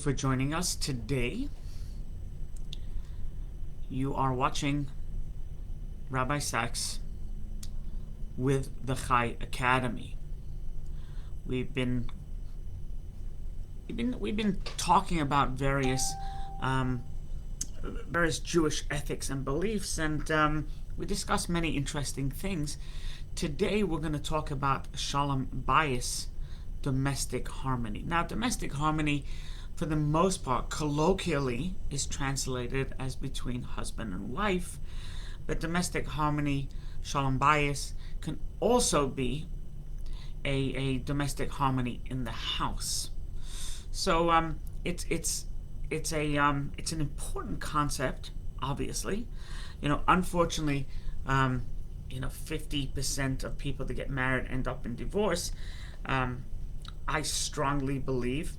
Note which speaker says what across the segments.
Speaker 1: For joining us today. You are watching Rabbi Sachs with the Chai Academy. We've been talking about various Jewish ethics and beliefs, and we discussed many interesting things. Today we're going to talk about Shalom Bayit, domestic harmony. Now, domestic harmony, for the most part, colloquially, is translated as between husband and wife, but domestic harmony, Shalom Bayit, can also be a domestic harmony in the house. So it's an important concept, obviously. Unfortunately, 50% of people that get married end up in divorce. I strongly believe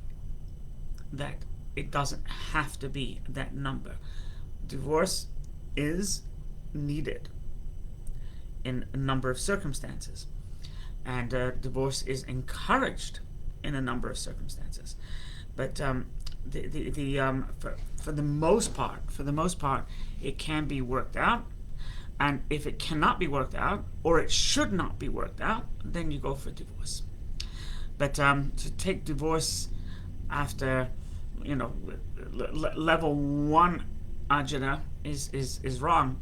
Speaker 1: that it doesn't have to be that number. Divorce is needed in a number of circumstances, and divorce is encouraged in a number of circumstances. But for the most part, it can be worked out. And if it cannot be worked out, or it should not be worked out, then you go for divorce. But to take divorce after level 1 ajna is wrong.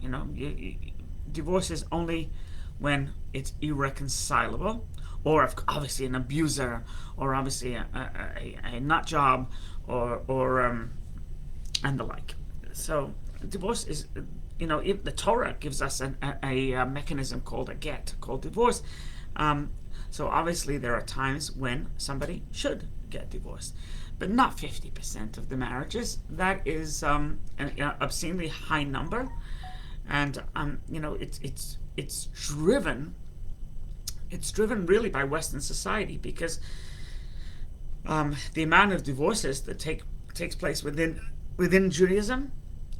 Speaker 1: Divorce is only when it's irreconcilable, or obviously an abuser, or obviously a nut job, or and the like. So divorce is, if the Torah gives us a mechanism called a get, called divorce. So obviously there are times when somebody should get divorced, but not 50% of the marriages. That is an obscenely high number, and it's driven really by Western society, because the amount of divorces that takes place within Judaism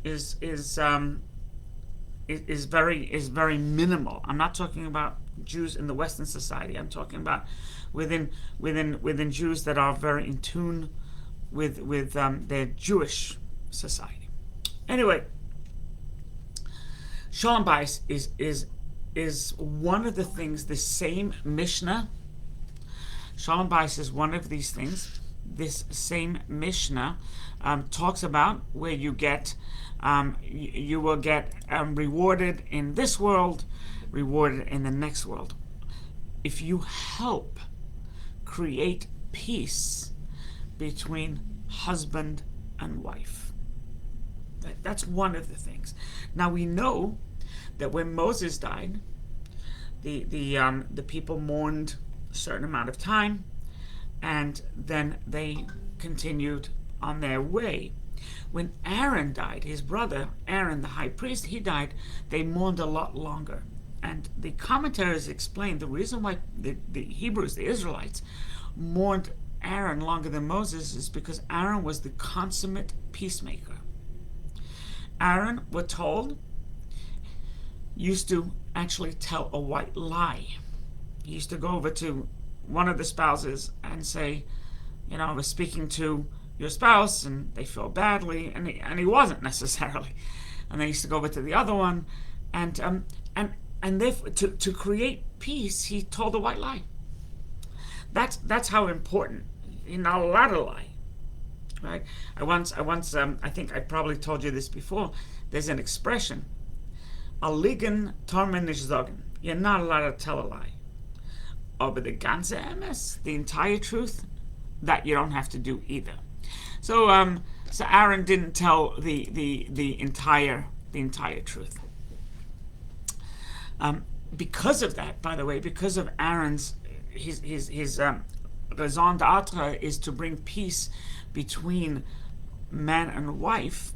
Speaker 1: is very minimal. I'm not talking about Jews in the Western society. I'm talking about within Jews that are very in tune with their Jewish society. Anyway, Shalom Bayit is one of the things. The same Mishnah, Shalom Bayit is one of these things. This same Mishnah talks about where you will get rewarded in this world, rewarded in the next world, if you help create peace between husband and wife. That's one of the things. Now we know that when Moses died, the people mourned a certain amount of time, and then they continued on their way. When Aaron died, his brother Aaron, the high priest, he died, they mourned a lot longer. And the commentators explain the reason why the Hebrews, the Israelites, mourned Aaron longer than Moses is because Aaron was the consummate peacemaker. Aaron, we're told, used to actually tell a white lie. He used to go over to one of the spouses and say, I was speaking to your spouse and they feel badly, and he wasn't necessarily. And they used to go over to the other one, and therefore, to create peace, he told a white lie. That's how important. You're not allowed to lie, right? I once I think I probably told you this before. There's an expression, "Aligen Tormen nicht sagen." You're not allowed to tell a lie. Aber the ganze emes, the entire truth, that you don't have to do either. So Aaron didn't tell the entire truth. Because of that, by the way, because of Aaron's his raison d'être is to bring peace between man and wife,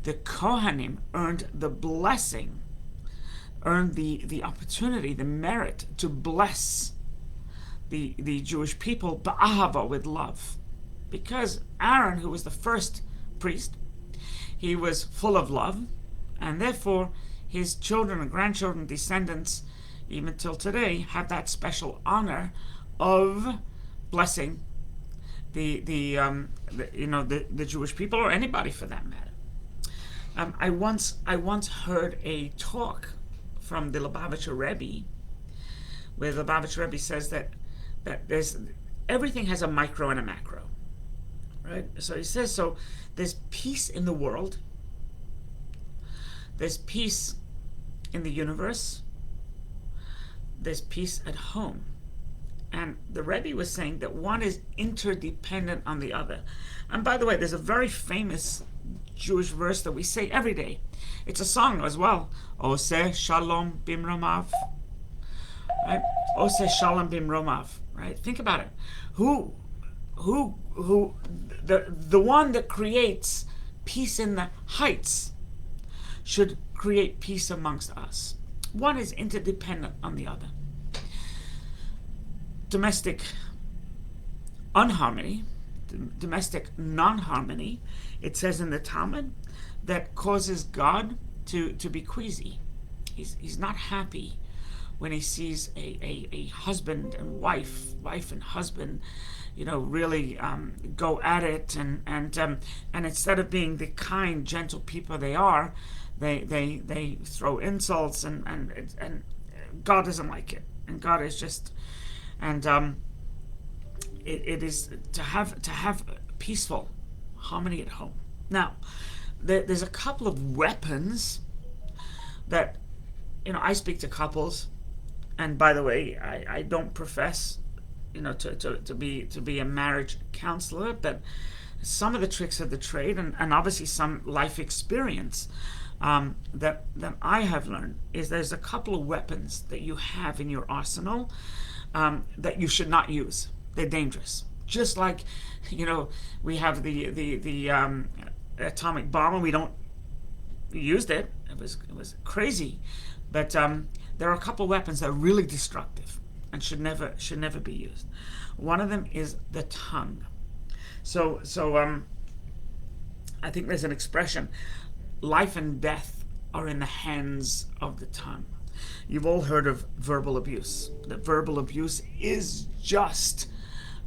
Speaker 1: the Kohanim earned the blessing, earned the opportunity, the merit to bless the Jewish people ba'ahava, with love. Because Aaron, who was the first priest, he was full of love, and therefore his children and grandchildren, descendants, even till today, have that special honor of blessing the Jewish people, or anybody for that matter. I once heard a talk from the Lubavitcher Rebbe, where the Lubavitcher Rebbe says that there's everything has a micro and a macro, right? So he says, so there's peace in the world, there's peace in the universe, there's peace at home. And the Rebbe was saying that one is interdependent on the other. And by the way, there's a very famous Jewish verse that we say every day. It's a song as well. Oseh Shalom Bimromav. Right? Oseh Shalom Bimromav. Right? Think about it. Who the one that creates peace in the heights should create peace amongst us. One is interdependent on the other. Domestic unharmony, domestic non-harmony, it says in the Talmud, that causes God to be queasy. He's not happy when he sees a husband and wife and husband, really go at it, and instead of being the kind, gentle people they are, they throw insults, and God doesn't like it, and God is just. And it is to have peaceful harmony at home. Now, there's a couple of weapons that I speak to couples, and by the way, I don't profess to be a marriage counselor, but some of the tricks of the trade, and obviously some life experience that I have learned, is there's a couple of weapons that you have in your arsenal that you should not use. They're dangerous. Just like, we have the atomic bomb, and we used it. It was crazy, but there are a couple of weapons that are really destructive and should never be used. One of them is the tongue. So I think there's an expression: life and death are in the hands of the tongue. You've all heard of verbal abuse. That verbal abuse is just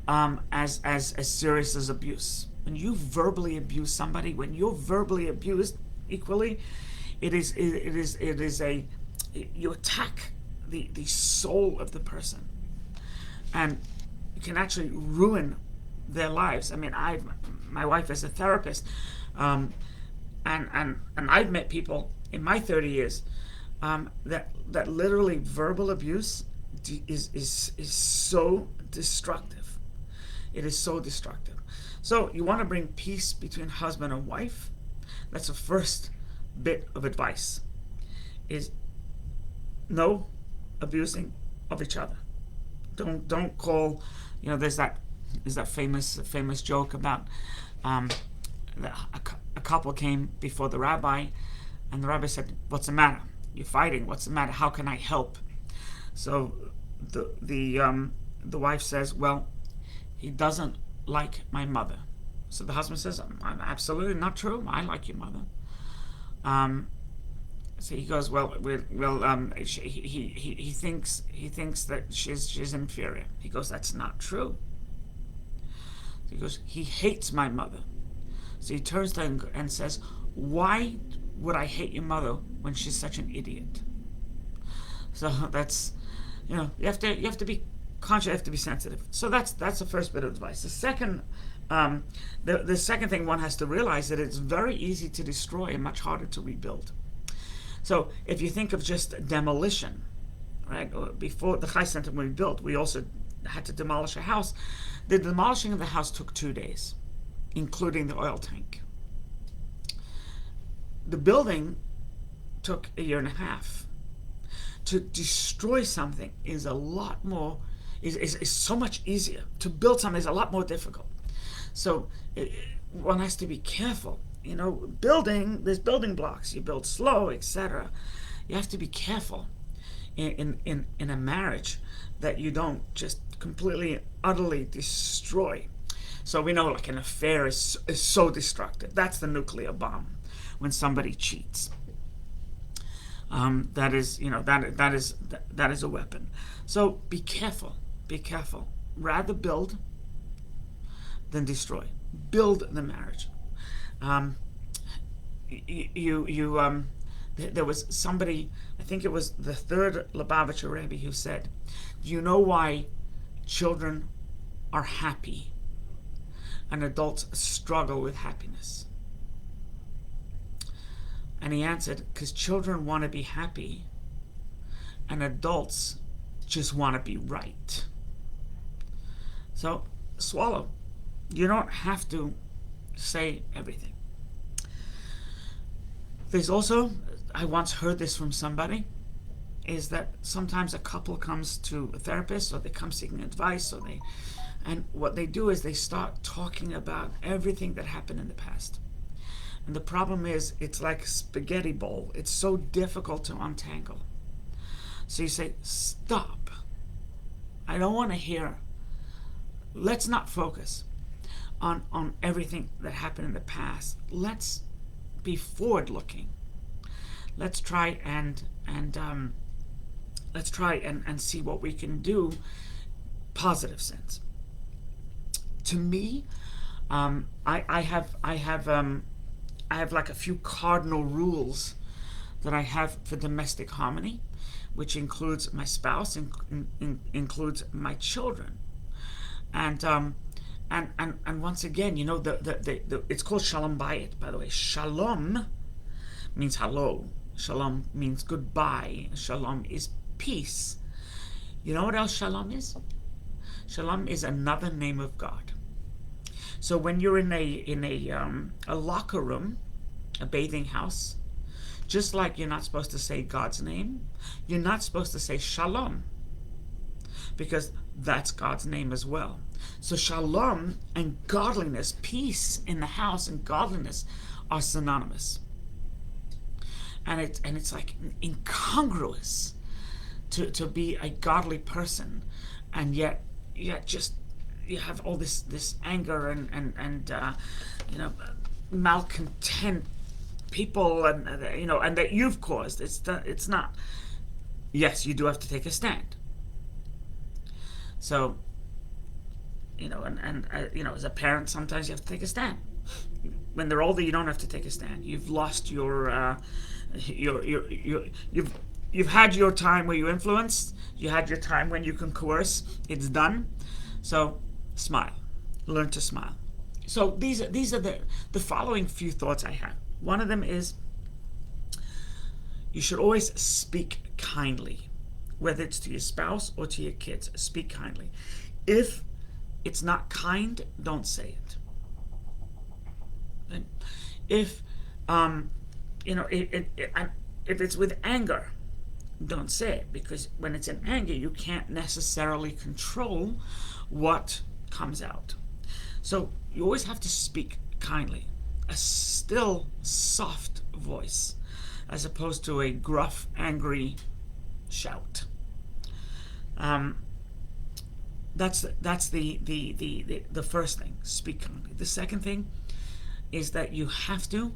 Speaker 1: as serious as abuse. When you verbally abuse somebody, when you're verbally abused equally, you attack the soul of the person, and you can actually ruin their lives. I mean, my wife is a therapist, and I've met people in my 30 years. That literally verbal abuse is so destructive. It is so destructive. So you want to bring peace between husband and wife. That's the first bit of advice: is no abusing of each other. Don't call. There's that famous joke about a couple came before the rabbi, and the rabbi said, "What's the matter? You're fighting. What's the matter? How can I help?" So the wife says, "Well, he doesn't like my mother." So the husband says, "I'm absolutely not true. I like your mother." So he goes, he thinks that she's inferior. He goes, "That's not true." So he goes, "He hates my mother." So he turns to her and says, "Why would I hate your mother when she's such an idiot?" So that's, you have to be conscious, you have to be sensitive. So that's the first bit of advice. The second, the second thing one has to realize that it's very easy to destroy and much harder to rebuild. So if you think of just demolition, right? Before the Chai Center when we built, we also had to demolish a house. The demolishing of the house took 2 days, including the oil tank. The building took 1.5 years. To destroy something is a lot more, is so much easier. To build something is a lot more difficult. So one has to be careful. There's building blocks. You build slow, etc. You have to be careful in a marriage that you don't just completely, utterly destroy. So we know, like, an affair is so destructive. That's the nuclear bomb. When somebody cheats, that is a weapon. So be careful. Rather build than destroy. Build the marriage. There was somebody, I think it was the third Lubavitcher Rebbe, who said, "Do you know why children are happy and adults struggle with happiness?" And he answered, because children want to be happy and adults just want to be right. So swallow. You don't have to say everything. There's also, I once heard this from somebody, is that sometimes a couple comes to a therapist, or they come seeking advice, and what they do is they start talking about everything that happened in the past. And the problem is, it's like a spaghetti bowl. It's so difficult to untangle. So you say, stop. I don't want to hear. Let's not focus on everything that happened in the past. Let's be forward-looking. Let's try and see what we can do. Positive sense. To me, I have like a few cardinal rules that I have for domestic harmony, which includes my spouse, includes my children, and once again, it's called Shalom Bayit, by the way. Shalom means hello. Shalom means goodbye. Shalom is peace. You know what else Shalom is? Shalom is another name of God. So when you're in a locker room, a bathing house, just like you're not supposed to say God's name, you're not supposed to say Shalom, because that's God's name as well. So Shalom and godliness, peace in the house and godliness, are synonymous. And it's like incongruous to be a godly person, and yet just you have all this anger and malcontent people, and that you've caused. It's not. Yes, you do have to take a stand. So, as a parent, sometimes you have to take a stand. When they're older, you don't have to take a stand. You've lost you've had your time where you influenced. You had your time when you can coerce. It's done. So smile. Learn to smile. So these are the following few thoughts I have. One of them is, you should always speak kindly, whether it's to your spouse or to your kids. Speak kindly. If it's not kind, don't say it. And if if it's with anger, don't say it, because when it's in anger, you can't necessarily control what comes out. So you always have to speak kindly, a still, soft voice, as opposed to a gruff, angry shout. That's the first thing. Speak kindly. The second thing is that you have to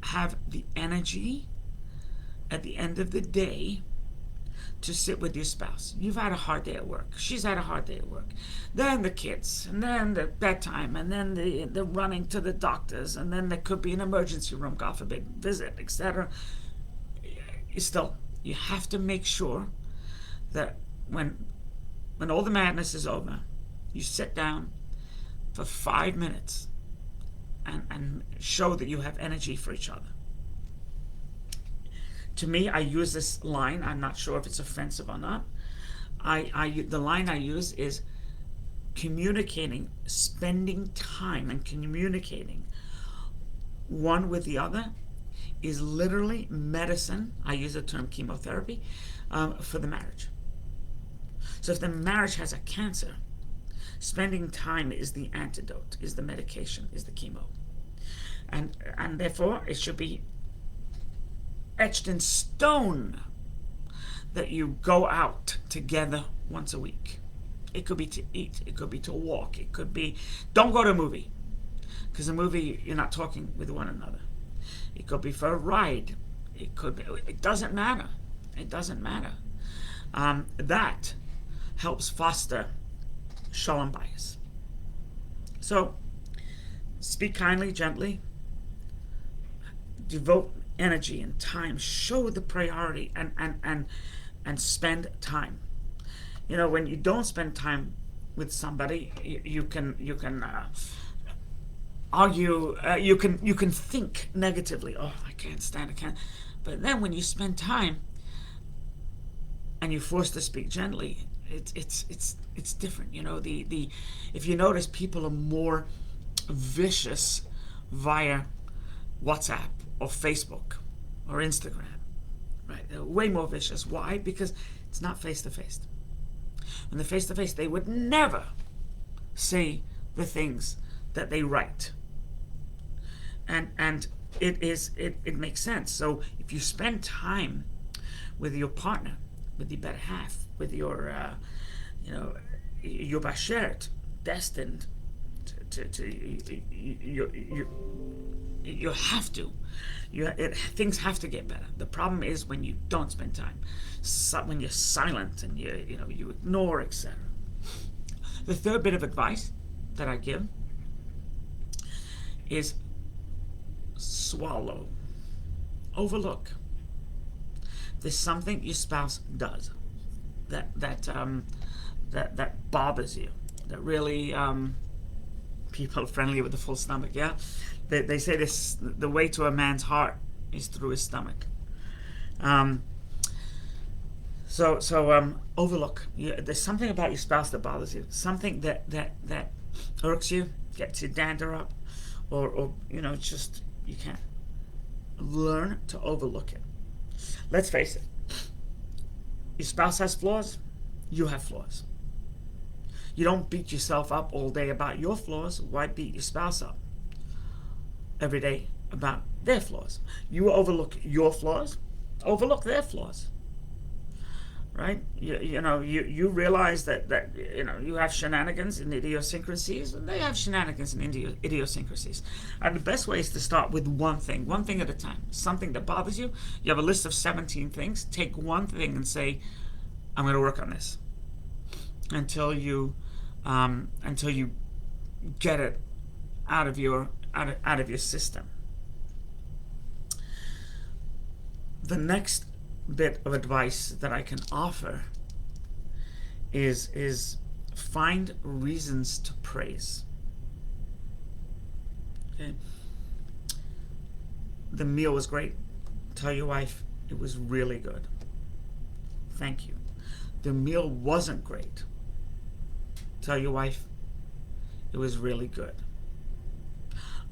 Speaker 1: have the energy at the end of the day to sit with your spouse. You've had a hard day at work. She's had a hard day at work. Then the kids, and then the bedtime, and then the running to the doctors, and then there could be an emergency room, God forbid, visit, etc. Still, you have to make sure that when all the madness is over, you sit down for 5 minutes and show that you have energy for each other. To me, I use this line. I'm not sure if it's offensive or not. The line I use is communicating, spending time and communicating one with the other is literally medicine. I use the term chemotherapy for the marriage. So if the marriage has a cancer, spending time is the antidote, is the medication, is the chemo. And therefore, it should be etched in stone that you go out together once a week. It could be to eat, it could be to walk, it could be, don't go to a movie, because a movie, you're not talking with one another. It could be for a ride. It doesn't matter. It doesn't matter. That helps foster Shalom bias. So, speak kindly, gently, devote energy and time, show the priority, and spend time. When you don't spend time with somebody, you can argue, you can think negatively. Oh, I can't. But then when you spend time and you're forced to speak gently, it's different. If you notice, people are more vicious via WhatsApp or Facebook or Instagram, right? They're way more vicious. Why? Because it's not face to face. When they're face to face, they would never say the things that they write, and it makes sense. So if you spend time with your partner, with your better half, with your your bashert, destined you have to. Things have to get better. The problem is when you don't spend time, when you're silent and you ignore, etc. The third bit of advice that I give is swallow, overlook. There's something your spouse does that bothers you, that really people friendly with the full stomach, yeah? They say this: the way to a man's heart is through his stomach. So overlook. There's something about your spouse that bothers you, something that irks you, gets your dander up, or just you can't. Learn to overlook it. Let's face it. Your spouse has flaws. You have flaws. You don't beat yourself up all day about your flaws. Why beat your spouse up every day about their flaws? You overlook your flaws, overlook their flaws, right? You realize that you have shenanigans and idiosyncrasies, and they have shenanigans and idiosyncrasies. And the best way is to start with one thing at a time. Something that bothers you. You have a list of 17 things. Take one thing and say, I'm going to work on this until you get it out of your system. The next bit of advice that I can offer is find reasons to praise. Okay. The meal was great. Tell your wife it was really good. Thank you. The meal wasn't great. Tell your wife it was really good.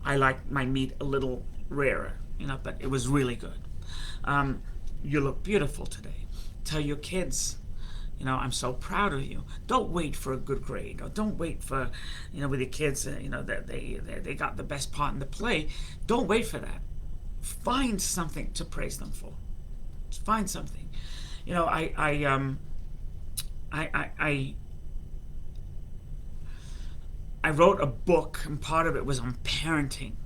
Speaker 1: I like my meat a little rarer, but it was really good. You look beautiful today. Tell your kids, I'm so proud of you. Don't wait for a good grade, or don't wait for, with your kids, that they got the best part in the play. Don't wait for that. Find something to praise them for. Find something. I wrote a book, and part of it was on parenting,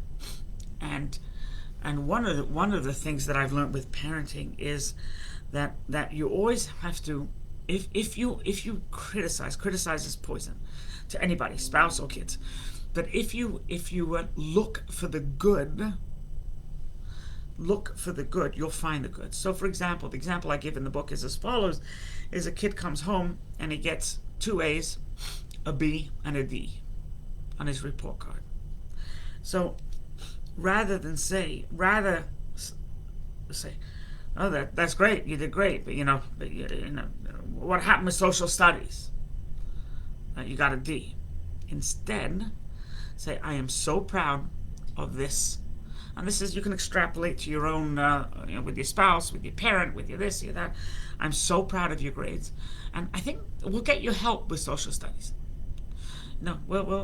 Speaker 1: and one of the things that I've learned with parenting is that you always have to, if you criticize is poison to anybody, spouse or kids, but if you look for the good, you'll find the good. So for example, the example I give in the book is as follows: is a kid comes home and he gets 2 A's, a B, and a D on his report card. So rather say, oh, that's great, you did great, but what happened with social studies? You got a D. Instead, say, I am so proud of this. And this is, you can extrapolate to your own, with your spouse, with your parent, with your this, your that. I'm so proud of your grades, and I think we'll get you help with social studies. We'll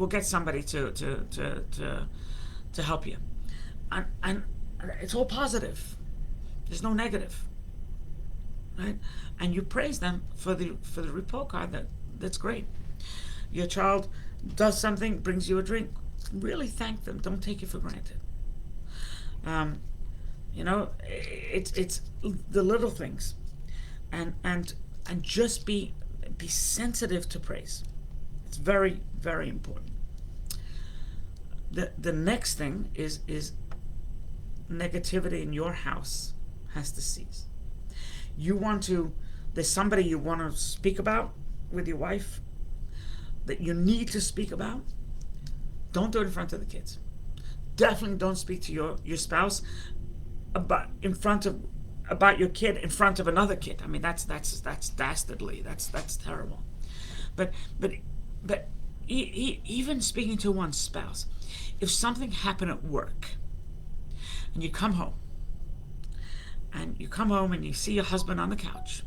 Speaker 1: get somebody to help you, and it's all positive. There's no negative, right? And you praise them for the report card. That's great. Your child does something, brings you a drink. Really thank them. Don't take it for granted. It's the little things, and just be be sensitive to praise. It's very, very important. The next thing is negativity in your house has to cease. There's somebody you want to speak about with your wife that you need to speak about. Don't do it in front of the kids. Definitely don't speak to your spouse about your kid in front of another kid. I mean, that's dastardly. That's terrible. But even speaking to one's spouse, if something happened at work, and you come home and you see your husband on the couch,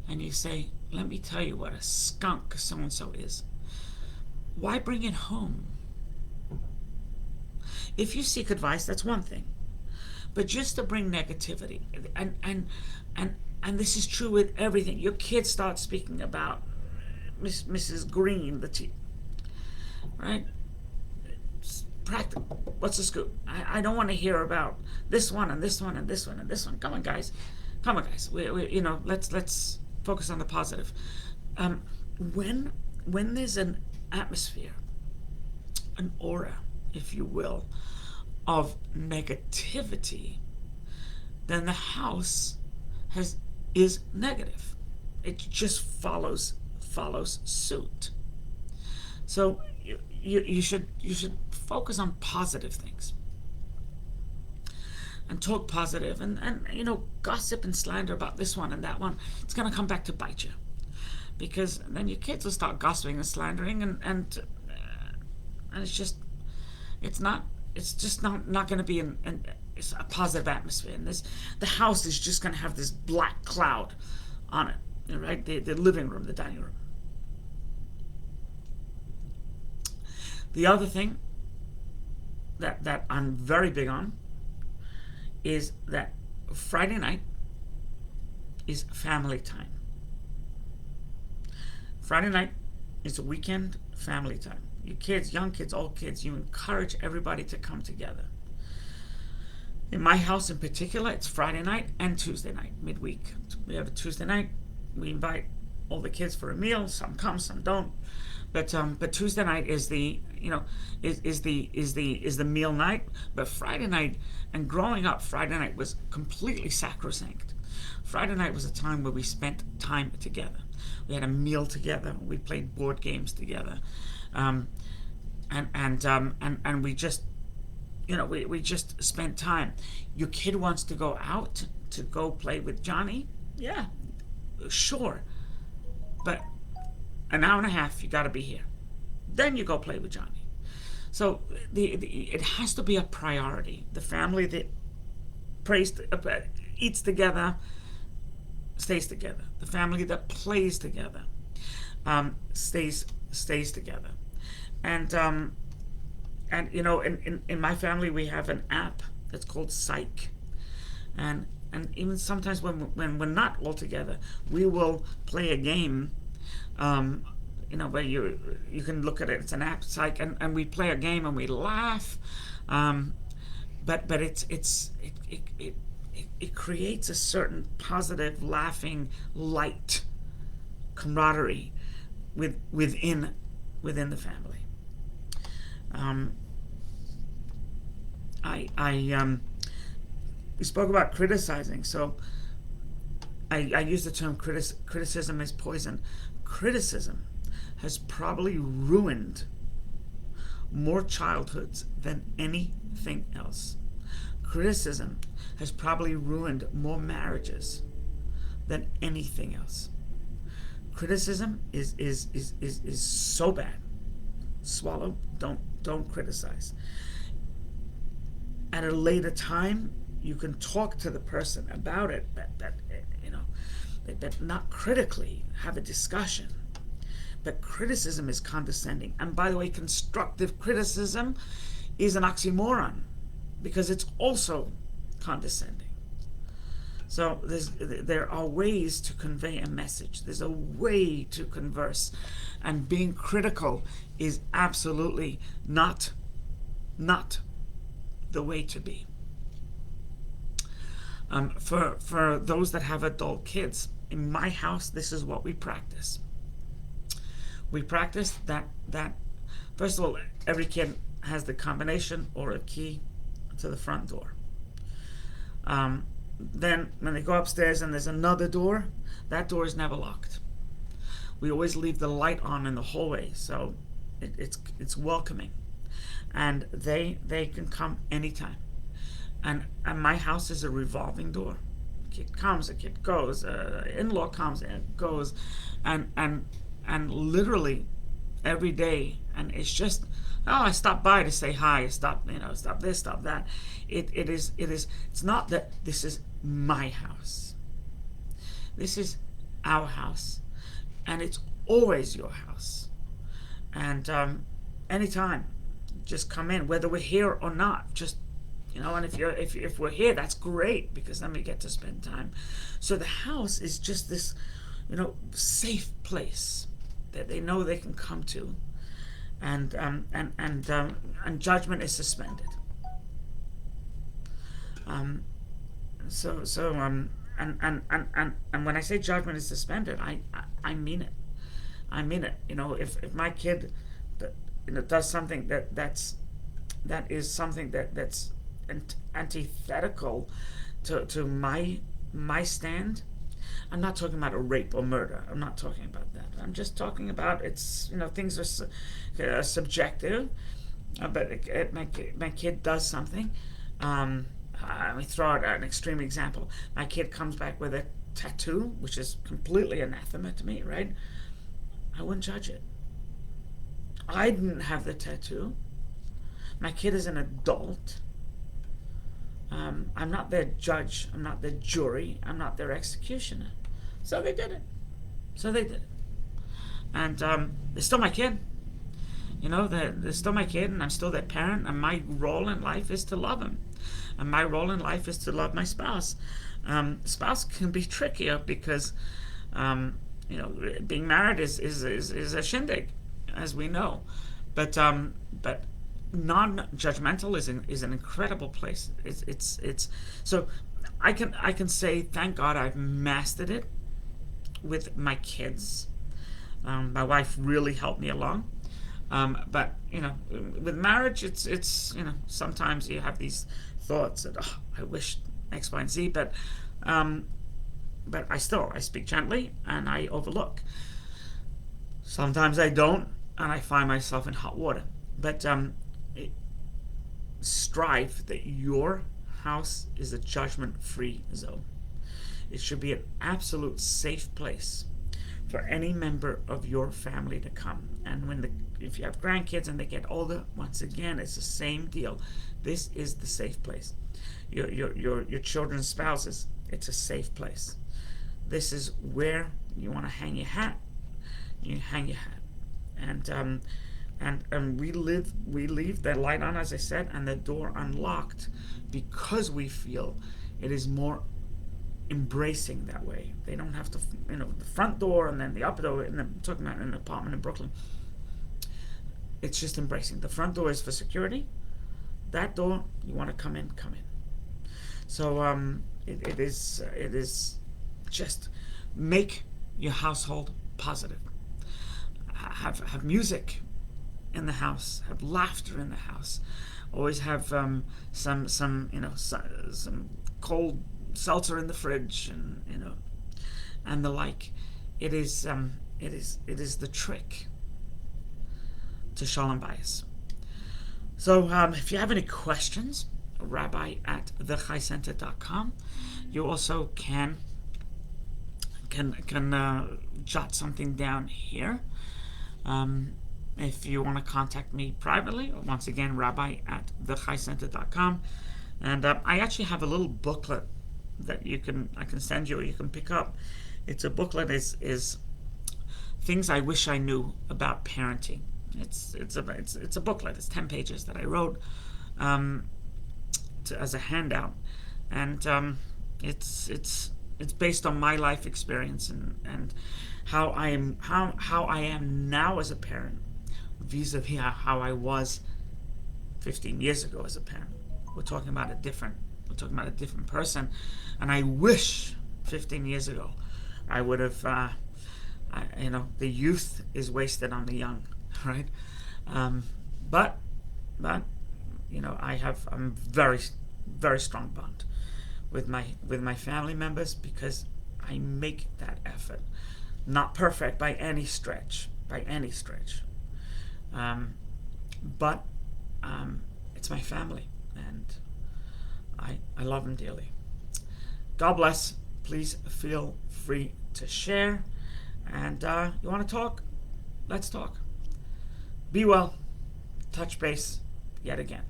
Speaker 1: and you say, "Let me tell you what a skunk so and so is." Why bring it home? If you seek advice, that's one thing. But just to bring negativity, and this is true with everything. Your kids start speaking about Mrs. Green, right? Practical. What's the scoop? I don't want to hear about this one and this one and this one and this one. Come on, guys. We let's focus on the positive. When there's an atmosphere, an aura, if you will, of negativity, then the house is negative. It just follows suit. So you should focus on positive things and talk positive, and gossip and slander about this one and that one. It's going to come back to bite you, because then your kids will start gossiping and slandering, and it's just not going to be it's a positive atmosphere. And the house is just going to have this black cloud on it, right? The living room, the dining room. The other thing that I'm very big on is that Friday night is family time. Friday night is a weekend family time. Your kids, young kids, old kids, you encourage everybody to come together. In my house in particular, it's Friday night and Tuesday night, midweek. We have a Tuesday night. We invite all the kids for a meal. Some come, some don't. But Tuesday night is the meal night. But Friday night, and growing up, Friday night was completely sacrosanct. Friday night was a time where we spent time together. We had a meal together. We played board games together, and we just, we just spent time. Your kid wants to go out to go play with Johnny? Yeah, sure, but an hour and a half, you got to be here. Then you go play with Johnny. So it has to be a priority. The family that eats together stays together. The family that plays together stays together. And in my family we have an app that's called Psych, and even sometimes when we're not all together, we will play a game. Where you can look at it. It's an app, Psych, and we play a game and we laugh, but it creates a certain positive, laughing, light camaraderie within the family. We spoke about criticizing, so I use the term criticism is poison. Criticism has probably ruined more childhoods than anything else. Criticism has probably ruined more marriages than anything else. Criticism is so bad. Swallow. Don't criticize. At a later time, you can talk to the person about it, but not critically have a discussion. But criticism is condescending. And by the way, constructive criticism is an oxymoron, because it's also condescending. So there are ways to convey a message. There's a way to converse. And being critical is absolutely not the way to be. For those that have adult kids, in my house, this is what we practice. We practice that first of all, every kid has the combination or a key to the front door. Then when they go upstairs and there's another door, that door is never locked. We always leave the light on in the hallway, so it's welcoming, and they can come anytime. And my house is a revolving door. A kid comes, a kid goes, in-law comes and goes, and literally every day. And it's just, oh, I stop by to say hi. Stop this, stop that. It's not that this is my house. This is our house, and it's always your house. And anytime, just come in, whether we're here or not. Just and if we're here, that's great, because then we get to spend time. So the house is just this, safe place that they know they can come to, and judgment is suspended. And when I say judgment is suspended, I mean it. I mean it. If my kid, does something that is something that's antithetical to my stand. I'm not talking about a rape or murder. I'm not talking about that. I'm just talking about things are subjective. But my kid does something. Let me throw out an extreme example. My kid comes back with a tattoo, which is completely anathema to me, right? I wouldn't judge it. I didn't have the tattoo. My kid is an adult. I'm not their judge. I'm not their jury. I'm not their executioner. So they did it. And they're still my kid. They're still my kid, and I'm still their parent, and my role in life is to love them. And my role in life is to love my spouse. Spouse can be trickier because, being married is a shindig, as we know. But non-judgmental is an incredible place. It's so I can say, thank God I've mastered it with my kids. My wife really helped me along. But with marriage, it's sometimes you have these thoughts that, I wish X, Y, and Z, but I speak gently and I overlook. Sometimes I don't, and I find myself in hot water. But strive that your house is a judgment-free zone. It should be an absolute safe place for any member of your family to come. And if you have grandkids and they get older, once again, it's the same deal. This is the safe place. Your children's spouses, it's a safe place. This is where you want to hang your hat. You hang your hat, and we leave the light on, as I said, and the door unlocked, because we feel it is more embracing that way. They don't have to, the front door and then the upper door. And I'm talking about an apartment in Brooklyn. It's just embracing. The front door is for security. That door, you want to come in, come in. So it is just make your household positive. Have music in the house. Have laughter in the house. Always have some cold seltzer in the fridge, and the like. It is the trick to Shalom Bayit. So if you have any questions, rabbi@thechaicenter.com. You also can jot something down here. If you want to contact me privately, once again, rabbi@thechaicenter.com. And I actually have a little booklet that I can send you, or you can pick up. It's a booklet. Is things I wish I knew about parenting. It's a booklet. It's 10 pages that I wrote as a handout, and it's based on my life experience and how I am now as a parent, vis-a-vis how I was 15 years ago as a parent. We're talking about a different person, and I wish 15 years ago I would have, the youth is wasted on the young, right? But I'm very, very strong bond with my family members because I make that effort. Not perfect by any stretch, but it's my family, and I love them dearly. God bless. Please feel free to share, and you want to talk? Let's talk. Be well. Touch base yet again.